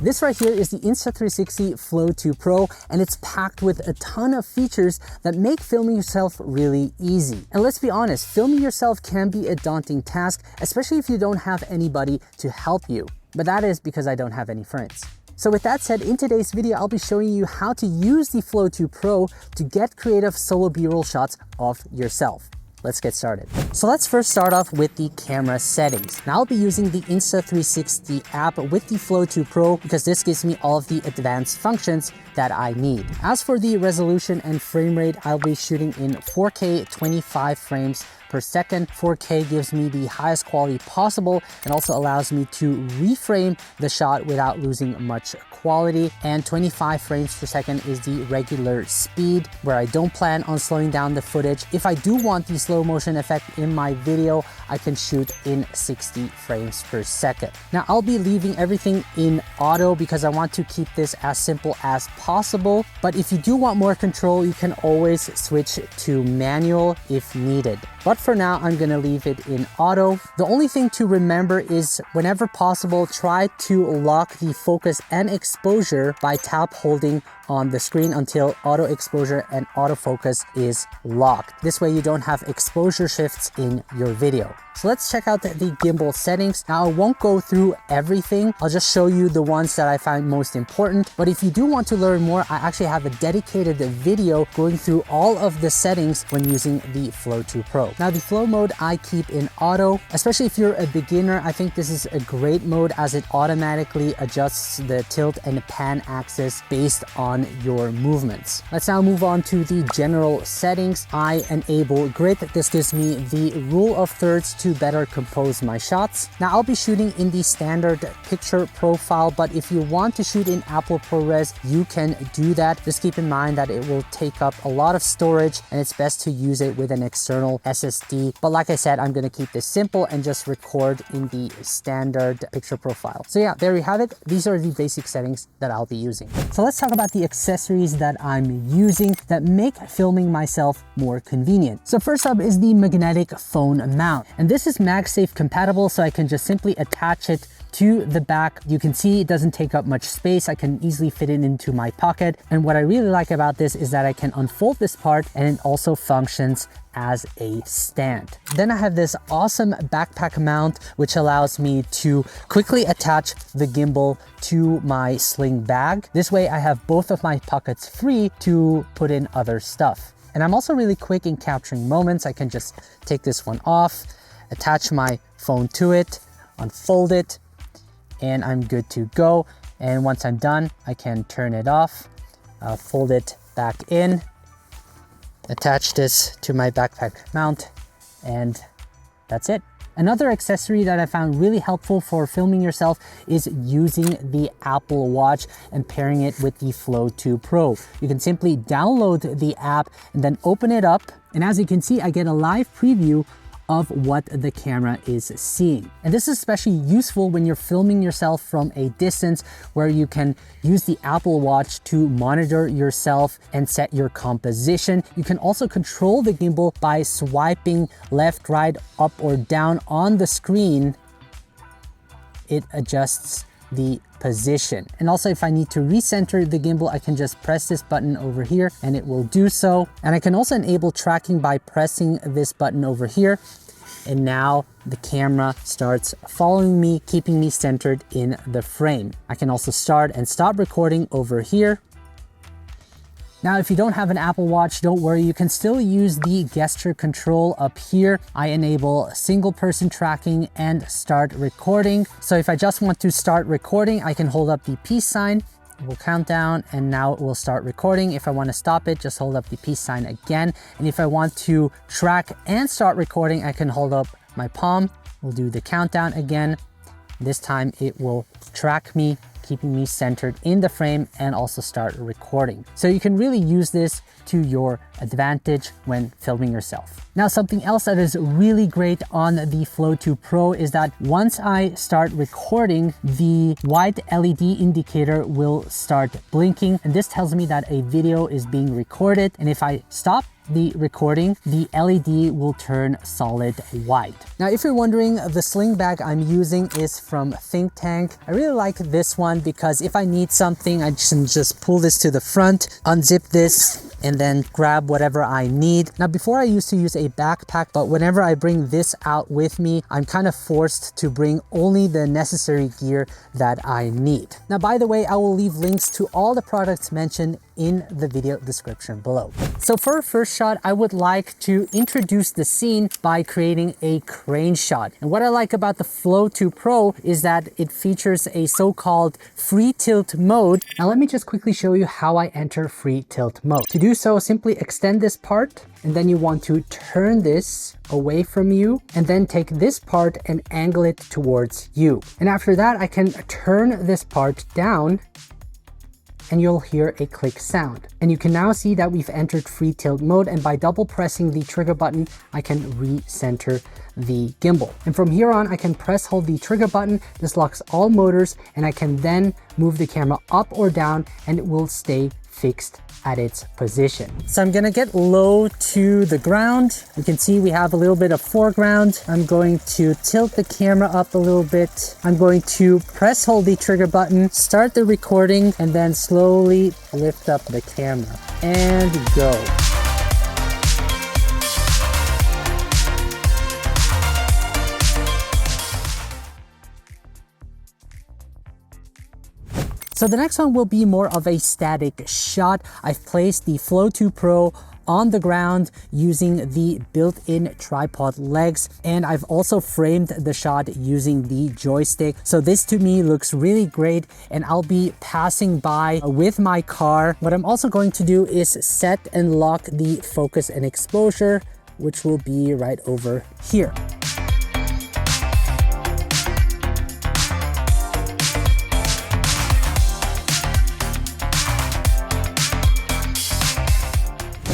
This right here is the Insta360 Flow 2 Pro, and it's packed with a ton of features that make filming yourself really easy. And let's be honest, filming yourself can be a daunting task, especially if you don't have anybody to help you. But that is because I don't have any friends. So with that said, in today's video, I'll be showing you how to use the Flow 2 Pro to get creative solo B-roll shots of yourself. Let's get started. So let's first start off with the camera settings. Now I'll be using the Insta360 app with the Flow 2 Pro because this gives me all of the advanced functions that I need. As for the resolution and frame rate, I'll be shooting in 4K 25 frames per second. 4K gives me the highest quality possible and also allows me to reframe the shot without losing much quality. And 25 frames per second is the regular speed where I don't plan on slowing down the footage. If I do want the slow motion effect in my video, I can shoot in 60 frames per second. Now I'll be leaving everything in auto because I want to keep this as simple as possible. But if you do want more control, you can always switch to manual if needed. But for now, I'm gonna leave it in auto. The only thing to remember is whenever possible, try to lock the focus and exposure by tap holding on the screen until auto exposure and autofocus is locked. This way you don't have exposure shifts in your video. So let's check out the gimbal settings. Now I won't go through everything. I'll just show you the ones that I find most important. But if you do want to learn more, I actually have a dedicated video going through all of the settings when using the Flow 2 Pro. Now the flow mode I keep in auto, especially if you're a beginner. I think this is a great mode as it automatically adjusts the tilt and pan axis based on your movements. Let's now move on to the general settings. I enable grid. This gives me the rule of thirds to better compose my shots. Now I'll be shooting in the standard picture profile, but if you want to shoot in Apple ProRes, you can do that. Just keep in mind that it will take up a lot of storage and it's best to use it with an external SSD. But like I said, I'm going to keep this simple and just record in the standard picture profile. So yeah, there you have it. These are the basic settings that I'll be using. So let's talk about the accessories that I'm using that make filming myself more convenient. So first up is the magnetic phone mount. And this is MagSafe compatible, so I can just simply attach it to the back. You can see it doesn't take up much space. I can easily fit it into my pocket. And what I really like about this is that I can unfold this part and it also functions as a stand. Then I have this awesome backpack mount, which allows me to quickly attach the gimbal to my sling bag. This way I have both of my pockets free to put in other stuff. And I'm also really quick in capturing moments. I can just take this one off, attach my phone to it, unfold it, and I'm good to go. And once I'm done, I can turn it off, fold it back in, attach this to my backpack mount, and that's it. Another accessory that I found really helpful for filming yourself is using the Apple Watch and pairing it with the Flow 2 Pro. You can simply download the app and then open it up. And as you can see, I get a live preview of what the camera is seeing. And this is especially useful when you're filming yourself from a distance where you can use the Apple Watch to monitor yourself and set your composition. You can also control the gimbal by swiping left, right, up, or down on the screen. It adjusts the position. And also if I need to recenter the gimbal, I can just press this button over here and it will do so. And I can also enable tracking by pressing this button over here. And now the camera starts following me, keeping me centered in the frame. I can also start and stop recording over here. Now, if you don't have an Apple Watch, don't worry, you can still use the gesture control up here. I enable single person tracking and start recording. So if I just want to start recording, I can hold up the peace sign. It will count down and now it will start recording. If I want to stop it, just hold up the peace sign again. And if I want to track and start recording, I can hold up my palm. We'll do the countdown again. This time it will track me, keeping me centered in the frame and also start recording. So you can really use this to your advantage when filming yourself. Now, something else that is really great on the Flow 2 Pro is that once I start recording, the white LED indicator will start blinking. And this tells me that a video is being recorded. And if I stop the recording, the LED will turn solid white. Now, if you're wondering, the sling bag I'm using is from Think Tank. I really like this one because if I need something, I can just pull this to the front, unzip this, and then grab whatever I need. Now, before I used to use a backpack, but whenever I bring this out with me, I'm kind of forced to bring only the necessary gear that I need. Now, by the way, I will leave links to all the products mentioned in the video description below. So for our first shot, I would like to introduce the scene by creating a crane shot. And what I like about the Flow 2 Pro is that it features a so-called free tilt mode. Now let me just quickly show you how I enter free tilt mode. To do so, simply extend this part, and then you want to turn this away from you, and then take this part and angle it towards you. And after that, I can turn this part down, and you'll hear a click sound. And you can now see that we've entered free tilt mode, and by double pressing the trigger button, I can recenter the gimbal. And from here on, I can press hold the trigger button. This locks all motors, and I can then move the camera up or down, and it will stay fixed at its position. So I'm gonna get low to the ground. You can see we have a little bit of foreground. I'm going to tilt the camera up a little bit. I'm going to press hold the trigger button, start the recording, and then slowly lift up the camera and go. So the next one will be more of a static shot. I've placed the Flow 2 Pro on the ground using the built-in tripod legs, and I've also framed the shot using the joystick. So this to me looks really great, and I'll be passing by with my car. What I'm also going to do is set and lock the focus and exposure, which will be right over here.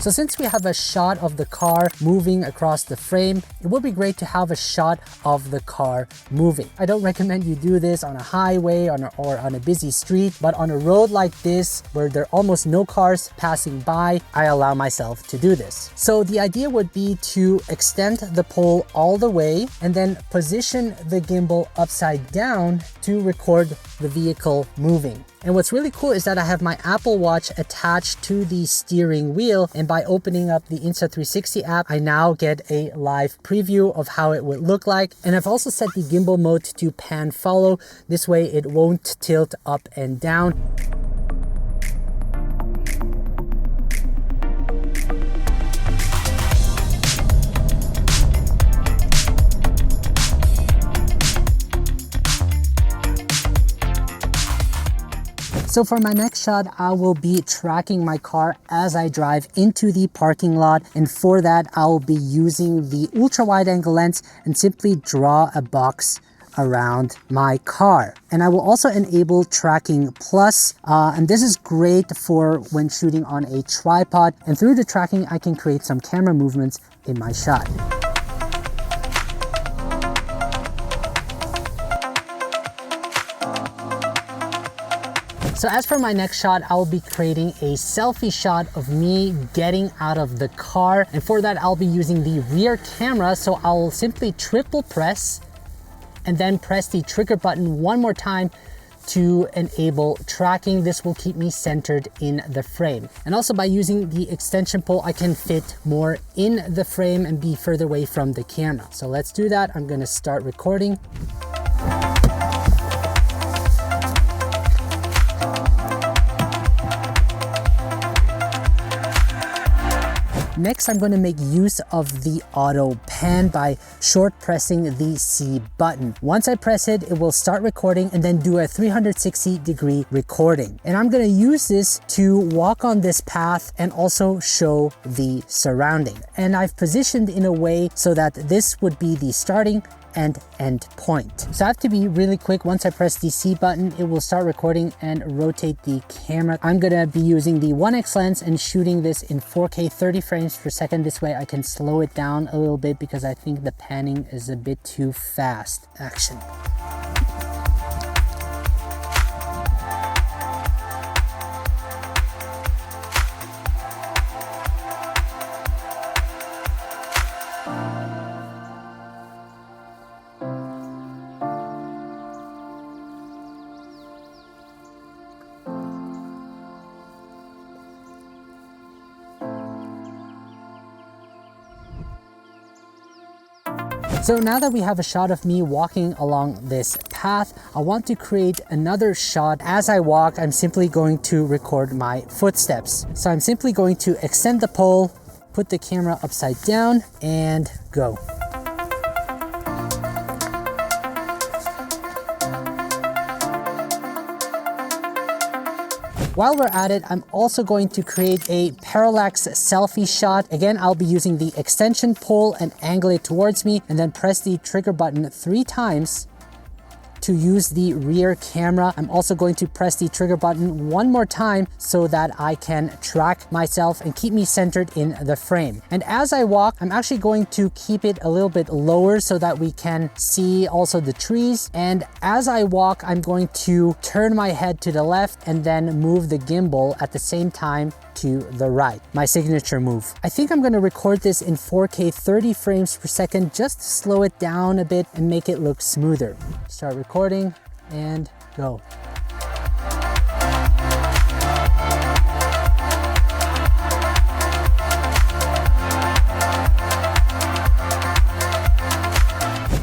So since we have a shot of the car moving across the frame, it would be great to have a shot of the car moving. I don't recommend you do this on a highway or on a busy street, but on a road like this where there are almost no cars passing by, I allow myself to do this. So the idea would be to extend the pole all the way and then position the gimbal upside down to record the vehicle moving. And what's really cool is that I have my Apple Watch attached to the steering wheel, and by opening up the Insta360 app, I now get a live preview of how it would look like. And I've also set the gimbal mode to pan follow. This way it won't tilt up and down. So for my next shot, I will be tracking my car as I drive into the parking lot. And for that, I will be using the ultra wide angle lens and simply draw a box around my car. And I will also enable tracking plus, and this is great for when shooting on a tripod. And through the tracking, I can create some camera movements in my shot. So as for my next shot, I'll be creating a selfie shot of me getting out of the car. And for that, I'll be using the rear camera. So I'll simply triple press and then press the trigger button one more time to enable tracking. This will keep me centered in the frame. And also by using the extension pole, I can fit more in the frame and be further away from the camera. So let's do that. I'm gonna start recording. Next, I'm going to make use of the auto pan by short pressing the C button. Once I press it, it will start recording and then do a 360-degree recording. And I'm going to use this to walk on this path and also show the surrounding. And I've positioned in a way so that this would be the starting and end point. So I have to be really quick. Once I press the C button, it will start recording and rotate the camera. I'm gonna be using the 1x lens and shooting this in 4K 30 frames per second. This way I can slow it down a little bit because I think the panning is a bit too fast. Action. So now that we have a shot of me walking along this path, I want to create another shot. As I walk, I'm simply going to record my footsteps. So I'm simply going to extend the pole, put the camera upside down, and go. While we're at it, I'm also going to create a parallax selfie shot. Again, I'll be using the extension pole and angle it towards me, and then press the trigger button 3 times to use the rear camera. I'm also going to press the trigger button 1 more time so that I can track myself and keep me centered in the frame. And as I walk, I'm actually going to keep it a little bit lower so that we can see also the trees. And as I walk, I'm going to turn my head to the left and then move the gimbal at the same time to the right, my signature move. I think I'm going to record this in 4K 30 frames per second just to slow it down a bit and make it look smoother. Start recording and go.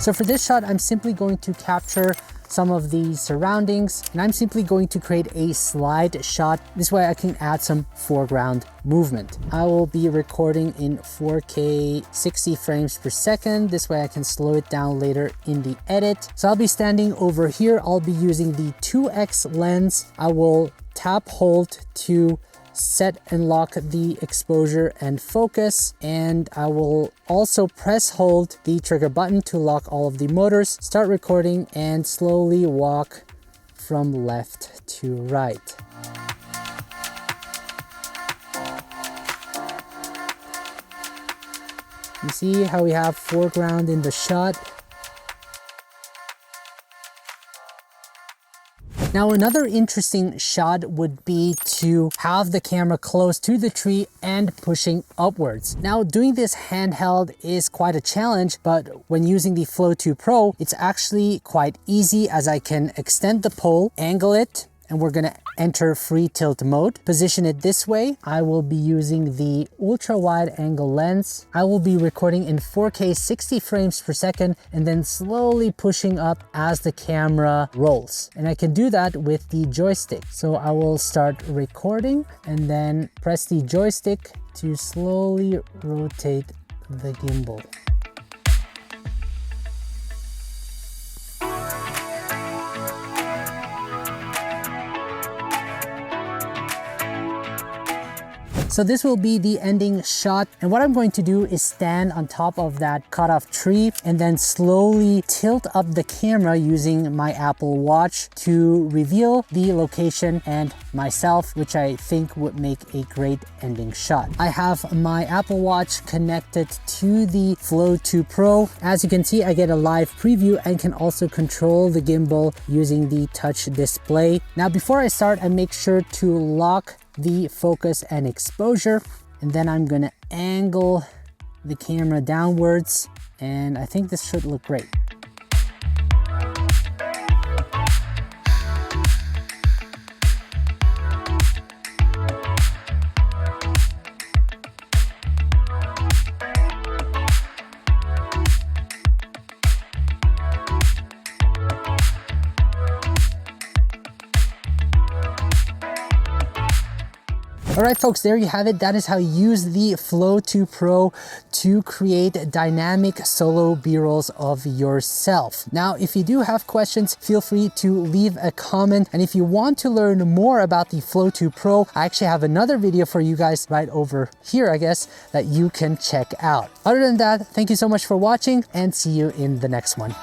So for this shot, I'm simply going to capture some of the surroundings, and I'm simply going to create a slide shot. This way I can add some foreground movement. I will be recording in 4K 60 frames per second. This way I can slow it down later in the edit. So I'll be standing over here. I'll be using the 2x lens. I will tap hold to set and lock the exposure and focus, and I will also press hold the trigger button to lock all of the motors, start recording, and slowly walk from left to right. You see how we have foreground in the shot. Now, another interesting shot would be to have the camera close to the tree and pushing upwards. Now, doing this handheld is quite a challenge, but when using the Flow 2 Pro, it's actually quite easy as I can extend the pole, angle it, and we're gonna enter free tilt mode. Position it this way. I will be using the ultra wide angle lens. I will be recording in 4K 60 frames per second and then slowly pushing up as the camera rolls. And I can do that with the joystick. So I will start recording and then press the joystick to slowly rotate the gimbal. So this will be the ending shot, and what I'm going to do is stand on top of that cut-off tree and then slowly tilt up the camera using my Apple Watch to reveal the location and myself, which I think would make a great ending shot. I have my Apple Watch connected to the Flow 2 Pro. As you can see, I get a live preview and can also control the gimbal using the touch display. Now, before I start, I make sure to lock the focus and exposure, and then I'm gonna angle the camera downwards, and I think this should look great. All right, folks, there you have it. That is how you use the Flow 2 Pro to create dynamic solo B-rolls of yourself. Now, if you do have questions, feel free to leave a comment. And if you want to learn more about the Flow 2 Pro, I actually have another video for you guys right over here, I guess, that you can check out. Other than that, thank you so much for watching and see you in the next one.